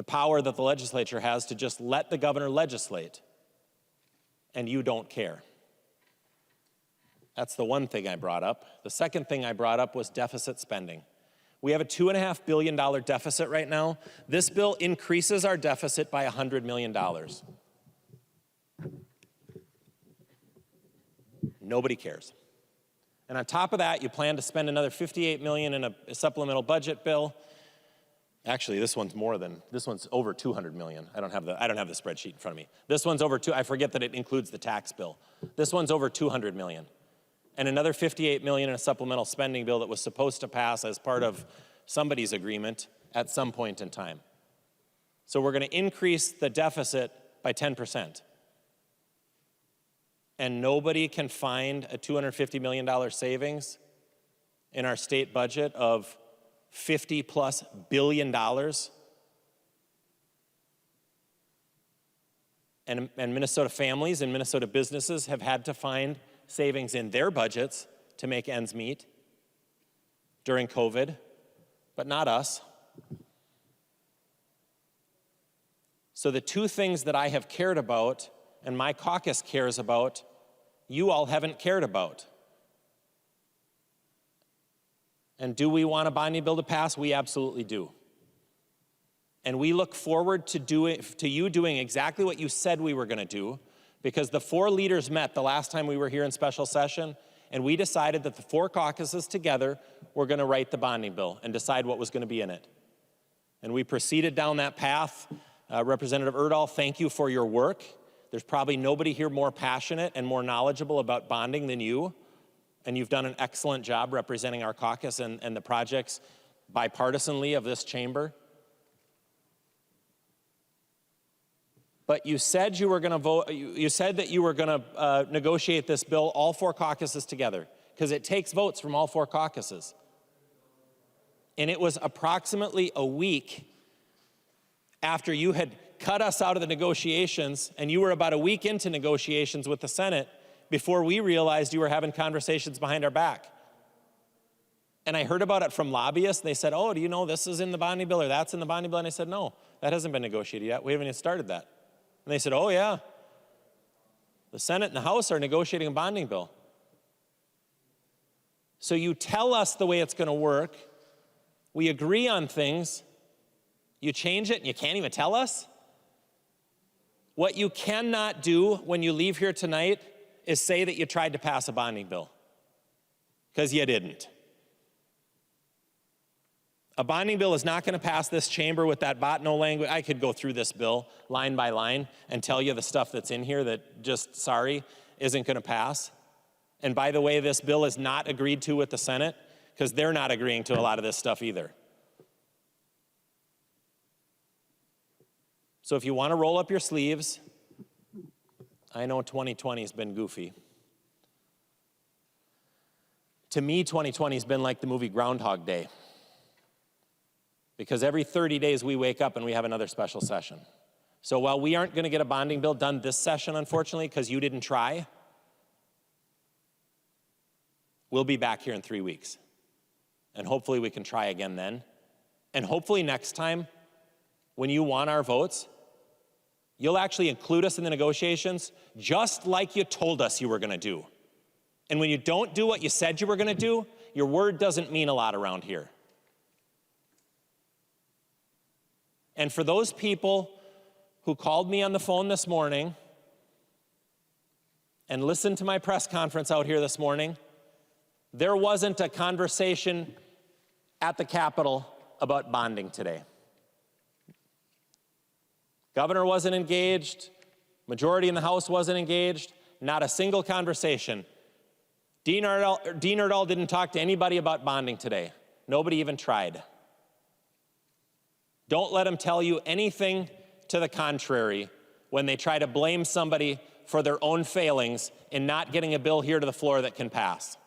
power that the legislature has to just let the governor legislate. And you don't care. That's the one thing I brought up. The second thing I brought up was deficit spending. We have a $2.5 billion deficit right now. This bill increases our deficit by $100 million. Nobody cares. And on top of that, you plan to spend another $58 million in a supplemental budget bill. Actually, this one's over $200 million. I don't have the spreadsheet in front of me. This one's I forget that it includes the tax bill. This one's over $200 million. And another $58 million in a supplemental spending bill that was supposed to pass as part of somebody's agreement at some point in time. So we're going to increase the deficit by 10%. And nobody can find a $250 million savings in our state budget of $50+ billion. And Minnesota families and Minnesota businesses have had to find savings in their budgets to make ends meet during COVID, but not us. So the two things that I have cared about and my caucus cares about, you all haven't cared about. And do we want a bonding bill to pass? We absolutely do. And we look forward to you doing exactly what you said we were going to do, because the four leaders met the last time we were here in special session, and we decided that the four caucuses together were going to write the bonding bill and decide what was going to be in it. And we proceeded down that path. Representative Erdahl, thank you for your work. There's probably nobody here more passionate and more knowledgeable about bonding than you, and you've done an excellent job representing our caucus and the projects bipartisanly of this chamber. But you said you were going to vote. You said that you were going to negotiate this bill, all four caucuses together, because it takes votes from all four caucuses. And it was approximately a week after you had cut us out of the negotiations, and you were about a week into negotiations with the Senate before we realized you were having conversations behind our back. And I heard about it from lobbyists. They said, oh, do you know this is in the bonding bill or that's in the bonding bill? And I said, no, that hasn't been negotiated yet. We haven't even started that. And they said, oh, yeah. The Senate and the House are negotiating a bonding bill. So you tell us the way it's going to work. We agree on things. You change it and you can't even tell us? What you cannot do when you leave here tonight is say that you tried to pass a bonding bill, because you didn't. A bonding bill is not going to pass this chamber with that bot-no language. I could go through this bill line by line and tell you the stuff that's in here that just, sorry, isn't going to pass. And by the way, this bill is not agreed to with the Senate, because they're not agreeing to a lot of this stuff either. So if you want to roll up your sleeves, I know 2020 has been goofy. To me, 2020 has been like the movie Groundhog Day. Because every 30 days we wake up and we have another special session. So while we aren't going to get a bonding bill done this session, unfortunately, because you didn't try, we'll be back here in 3 weeks. And hopefully we can try again then. And hopefully next time, when you want our votes, you'll actually include us in the negotiations just like you told us you were going to do. And when you don't do what you said you were going to do, your word doesn't mean a lot around here. And for those people who called me on the phone this morning and listened to my press conference out here this morning, there wasn't a conversation at the Capitol about bonding today. Governor wasn't engaged. Majority in the House wasn't engaged. Not a single conversation. Dean Erdahl didn't talk to anybody about bonding today. Nobody even tried. Don't let them tell you anything to the contrary when they try to blame somebody for their own failings in not getting a bill here to the floor that can pass.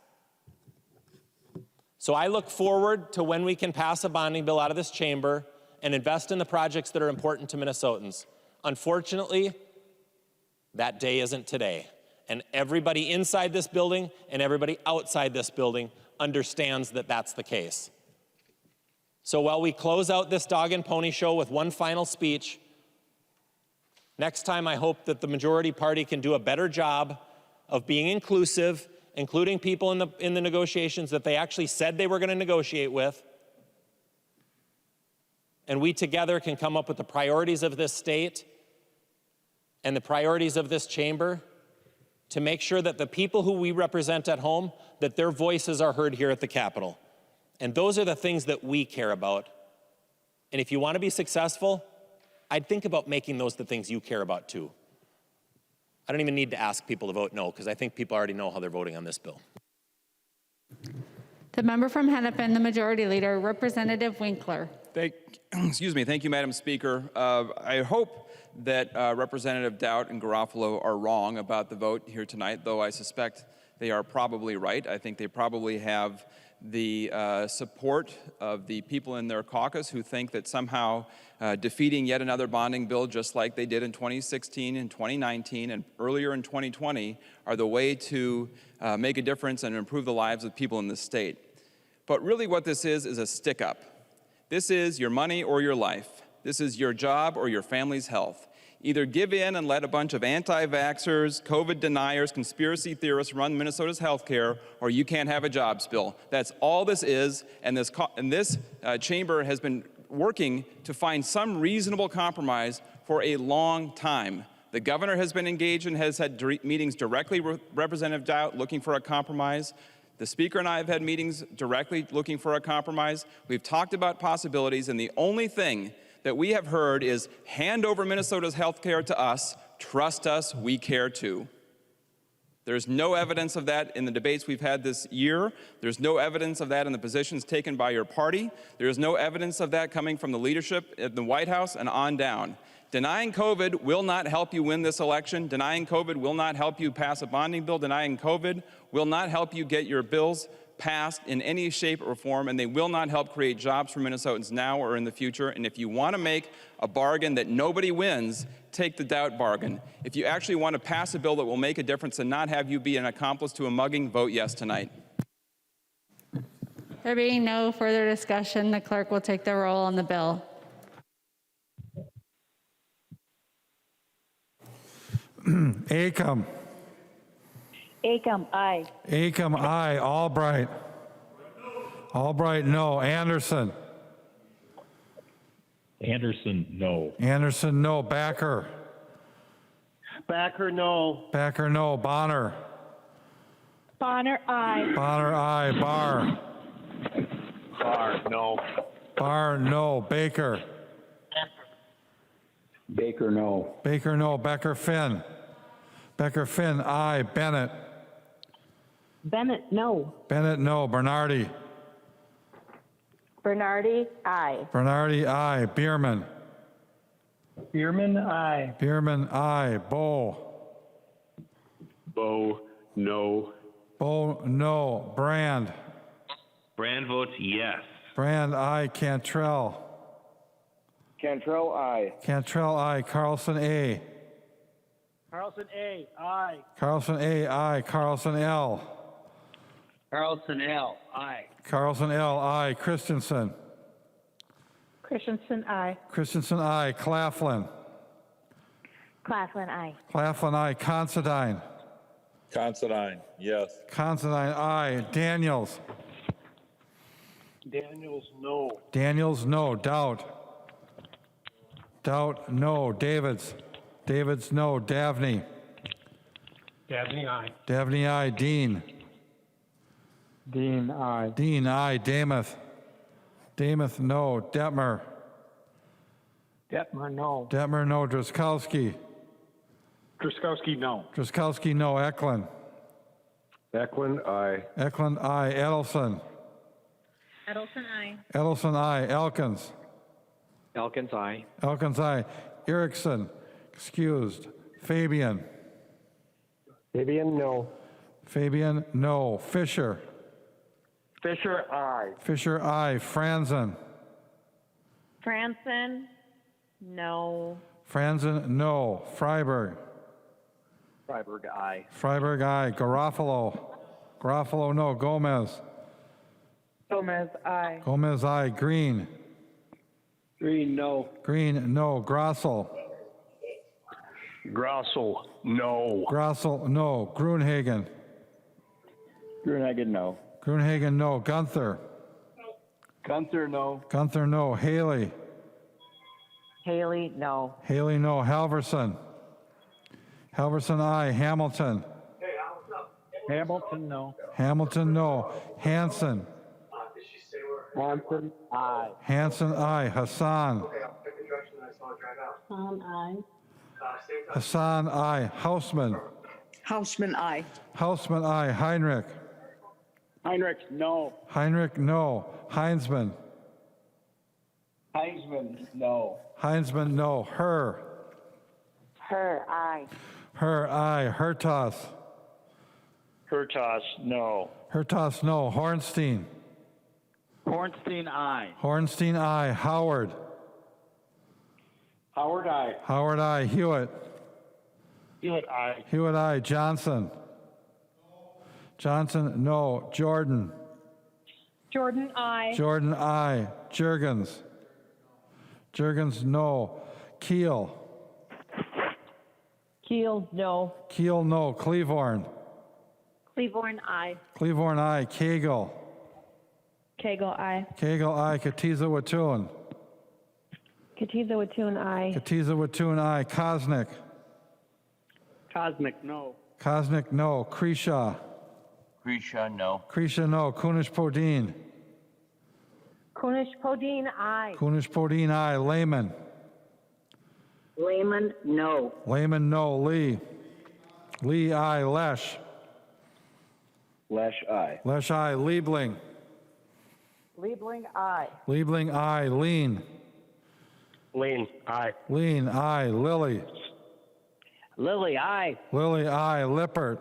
So I look forward to when we can pass a bonding bill out of this chamber and invest in the projects that are important to Minnesotans. Unfortunately, that day isn't today. And everybody inside this building and everybody outside this building understands that that's the case. So while we close out this dog and pony show with one final speech, next time I hope that the majority party can do a better job of being inclusive, including people in the negotiations that they actually said they were going to negotiate with. And we together can come up with the priorities of this state and the priorities of this chamber to make sure that the people who we represent at home, that their voices are heard here at the Capitol. And those are the things that we care about. And if you want to be successful, I'd think about making those the things you care about too. I don't even need to ask people to vote no, because I think people already know how they're voting on this bill. The member from Hennepin, the majority leader, Representative Winkler. Thank you, Madam Speaker. I hope that Representative Dowd and Garofalo are wrong about the vote here tonight, though I suspect they are probably right. I think they probably have the support of the people in their caucus who think that somehow defeating yet another bonding bill, just like they did in 2016 and 2019 and earlier in 2020, are the way to make a difference and improve the lives of people in this state. But really what this is a stick-up. This is your money or your life. This is your job or your family's health. Either give in and let a bunch of anti-vaxxers, COVID deniers, conspiracy theorists run Minnesota's health care, or you can't have a jobs bill. That's all this is, and this chamber has been working to find some reasonable compromise for a long time. The governor has been engaged and has had meetings directly with Representative Dowd looking for a compromise. The Speaker and I have had meetings directly looking for a compromise. We've talked about possibilities, and the only thing that we have heard is hand over Minnesota's health care to us, trust us, we care too. There's no evidence of that in the debates we've had this year. There's no evidence of that in the positions taken by your party. There's no evidence of that coming from the leadership at the White House and on down. Denying COVID will not help you win this election. Denying COVID will not help you pass a bonding bill. Denying COVID will not help you get your bills passed in any shape or form, and they will not help create jobs for Minnesotans now or in the future. And if you want to make a bargain that nobody wins, take the Dowd bargain. If you actually want to pass a bill that will make a difference and not have you be an accomplice to a mugging, vote yes tonight. There being no further discussion, the clerk will take the roll on the bill. Acom. Acom, aye. Acom, aye. Albright. Albright, no. Anderson. Anderson, no. Anderson, no. Backer. Backer, no. Backer, no. Bonner. Bonner, aye. Bonner, aye. Barr. Barr, no. Barr, no. Baker. Baker, no. Baker, no. Becker, Finn. Becker, Finn, aye. Bennett. Bennett, no. Bennett, no. Bernardi. Bernardi, aye. Bernardi, aye. Bierman. Bierman, aye. Bierman, aye. Bow. Bo, no. Bow, no. Brand. Brand votes yes. Brand, aye. Cantrell. Cantrell, aye. Cantrell, aye. Carlson, A. Carlson, A, aye. Carlson, A, aye. Carlson, L. Carlson, L, aye. Carlson, L, aye. Christensen. Christensen, aye. Christensen, aye. Claflin. Claflin, aye. Claflin, aye. Considine. Considine, yes. Considine, aye. Daniels. Daniels, no. Daniels, no. Doubt. Doubt, no. Davids. Davids, no. Davney. Dabney, aye. Davney, aye. Dean. Dean, aye. Dean, aye. Damath. Damath, no. Detmer. Detmer, no. Detmer, no. Druskowski. Truskowski, no. Druskowski, no. Eklund. Eklund, aye. Eklund, aye. Edelson. Edelson, aye. Edelson, aye. Elkins. Elkins, aye. Elkins, aye. Erickson, excused. Fabian. Fabian, no. Fabian, no. Fisher. Fisher, aye. Fisher, aye. Franzen. Franson, no. Franzen, no. Freiberg. Freiberg, aye. Freiberg, aye. Garofalo. Garofalo, no. Gomez. Gomez, aye. Gomez, aye. Green. Green, no. Green, no. Grossel. Grossel, no. Grossel, no. Grunhagen. Grunhagen, no. Grunhagen, no. Gunther. Gunther, no. Gunther, no. Haley. Haley, no. Haley, no. Halverson. Halverson, aye. Hamilton. Hamilton, no. Hamilton, no. Hanson. Hanson, aye. Hanson, aye. Hassan. Aye. Hassan, aye. Hausman. Houseman, aye. Hausman, aye. Heinrich. Heinrich, no. Heinrich, no. Heinzman. Heisman, no. Heinzman, no. Her. Her, aye. Her, aye. Hertas. Hertas, no. Hertas, no. Hornstein. Hornstein, aye. Hornstein, aye. Howard. Howard, aye. Howard, aye. Hewitt. Hewitt, aye. Hewitt, aye. Johnson. Johnson, no. Jordan. Jordan, aye. Jordan, aye. Jurgens. Jurgens, no. Keel. Keel, no. Keel, no. Cleavorn. Cleavorn, aye. Cleavorn, aye. Cagle. Cagle, aye. Cagle, aye. Katiza Watun. Katiza Watun, aye. Katiza Watun, aye. Kosnick. Cosmic, no. Kosnick, no. Kreshaw. Grisha, no. Kresha, no. Kunish Podine. Kunish Podine, aye. Kunish Podine, aye. Lehman. Lehman, no. Lehman, no. Lee. Lee, aye. Lesh. Lesh, aye. Lesh, aye. Liebling. Liebling, aye. Liebling, aye. Lean. Lean, aye. Lean, aye. Lilly. Lily, aye. Lilly, aye. Lippert.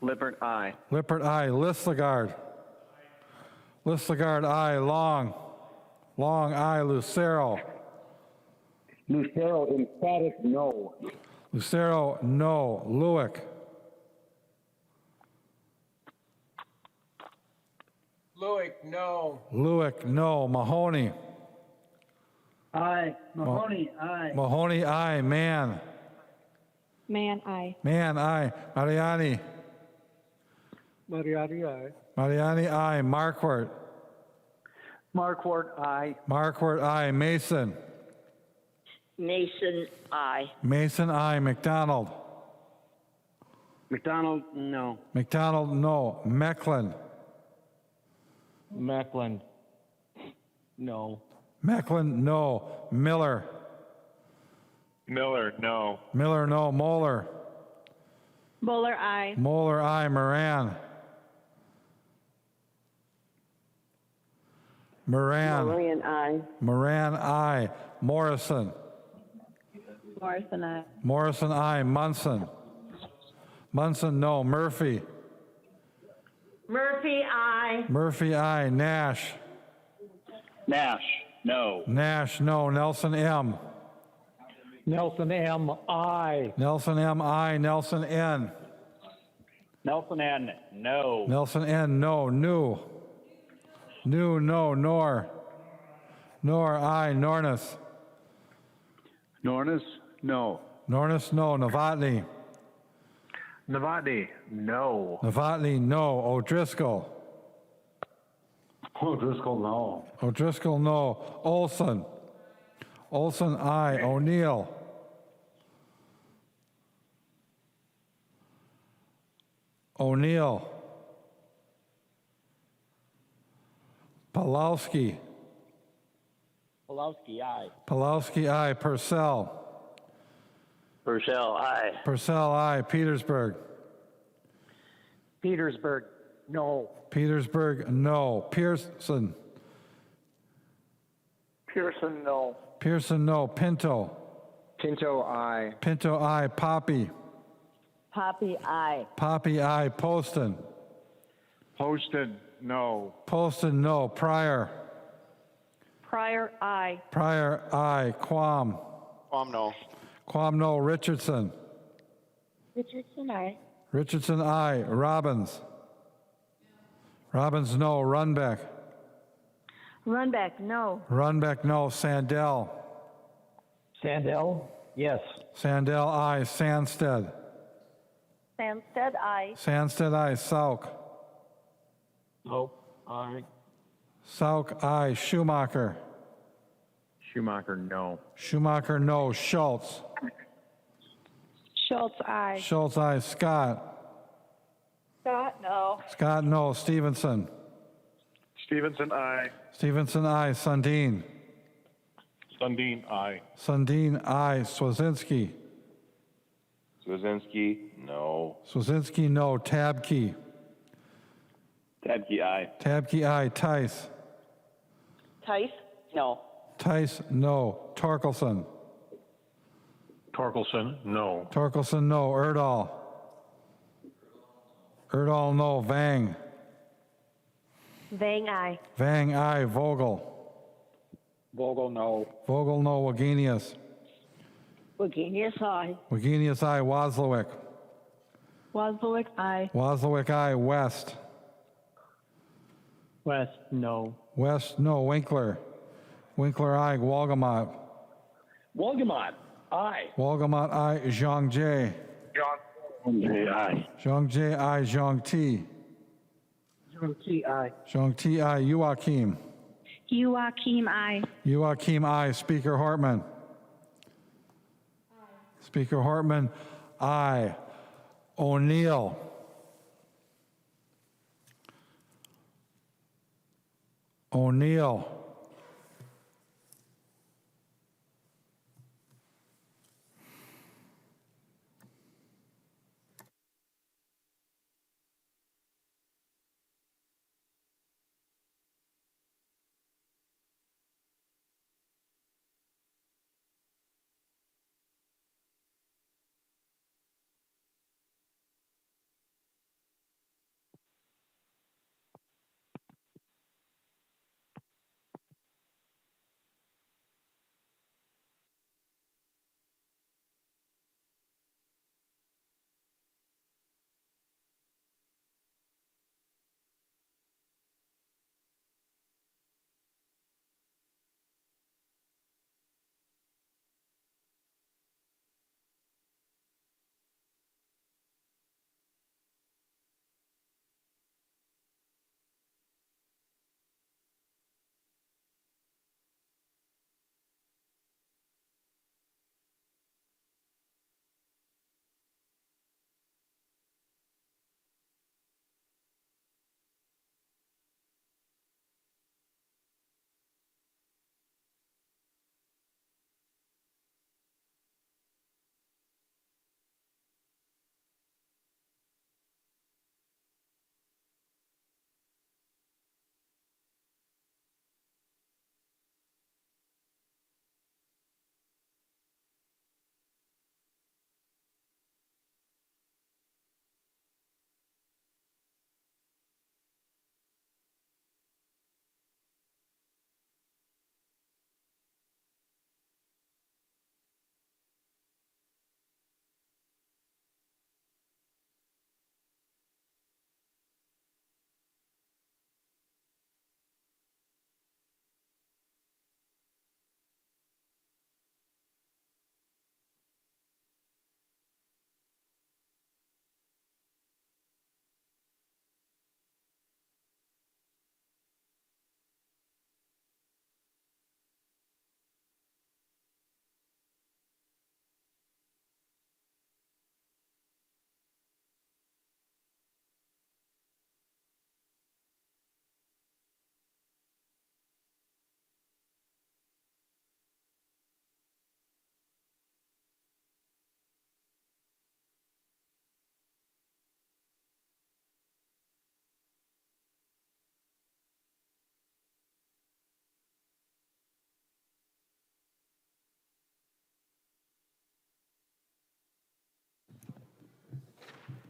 Lippert, aye. Lippert, aye. Listagard. Listagard, aye. Long. Long, aye. Lucero. Lucero, emphatic, no. Lucero, no. Lewick. Loic, no. Luick, no. Mahoney. Aye. Mahoney, aye. Mahoney, aye. Mann. Man, aye. Mann, aye. Mariani. Mariani, aye. Mariani, aye. Marquart. Marquart, aye. Marquart, aye. Mason. Mason, aye. Mason, aye. McDonald. McDonald, no. McDonald, no. Mecklin. Macklin, no. Mecklin, no. Miller. Miller, no. Miller, no. Moeller. Bowler, aye. Moeller, aye. Moran. Moran. Moran, aye. Moran, aye. Morrison. Morrison, aye. Morrison, aye. Munson. Munson, no. Murphy. Murphy, aye. Murphy, aye. Nash. Nash, no. Nash, no. Nelson M. Nelson M, aye. Nelson M, aye. Nelson N. Nelson N, no. Nelson N, no. New. New, no. Nor. Nor, aye. Nornis. Nornis, no. Nornis, no. Novotny. Novotny, no. Novotny, no. O'Driscoll. O'Driscoll, no. O'Driscoll, no. Olson. Olson, aye. O'Neill. O'Neill. Pulowski. Pulowski, aye. Pulowski, aye. Purcell. Purcell, aye. Purcell, aye. Petersburg. Petersburg, no. Petersburg, no. Pearson. Pearson, no. Pearson, no. Pinto. Pinto, aye. Pinto, aye. Poppy. Poppy, aye. Poppy, aye. Poston. Poston, no. Poston, no. Pryor. Pryor, aye. Pryor, aye. Quam. No. Quam, no. Richardson. Richardson, aye. Richardson, aye. Robbins. Robbins, no. Runbeck. Runback, no. Runbeck, no. Sandell. Sandell, yes. Sandell, aye. Sandsted. Samstead, aye. Sandsted, aye. Sauk. No, aye. Sauk, aye. Schumacher. Schumacher, no. Schumacher, no. Schultz. Schultz, aye. Schultz, aye. Scott. Scott, no. Scott, no. Stevenson. Stevenson, aye. Stevenson, aye. Sundin. Sundin, aye. Sundin, aye. Swazinski. Swazinski, no. Swazinski, no. Tabke. Tabke, aye. Tabke, aye. Tice. Tice, no. Tice, no. Torkelson. Torkelson, no. Torkelson, no. Erdahl. Erdahl, no. Vang. Vang, aye. Vang, aye. Vogel. Vogel, no. Vogel, no. Wagenius. Wagenius, aye. Wagenius, aye. Wozlowick. Wozlowick, aye. Wozlowick, aye. West. West, no. West, no. Winkler. Winkler, aye. Walgamot. Wolgamott, aye. Walgamot, aye. Zhang Jie. John J, aye. Zhang Jie, aye. Zhang Ti. John T, aye. Zhang Ti, aye. Joachim. Joachim, aye. Joachim, aye. Speaker Hartman. Speaker Hartman, aye. O'Neill. O'Neill.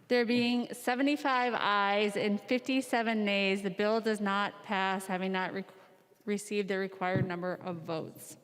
There being 75 ayes and 57 nays, the bill does not pass, having not received the required number of votes.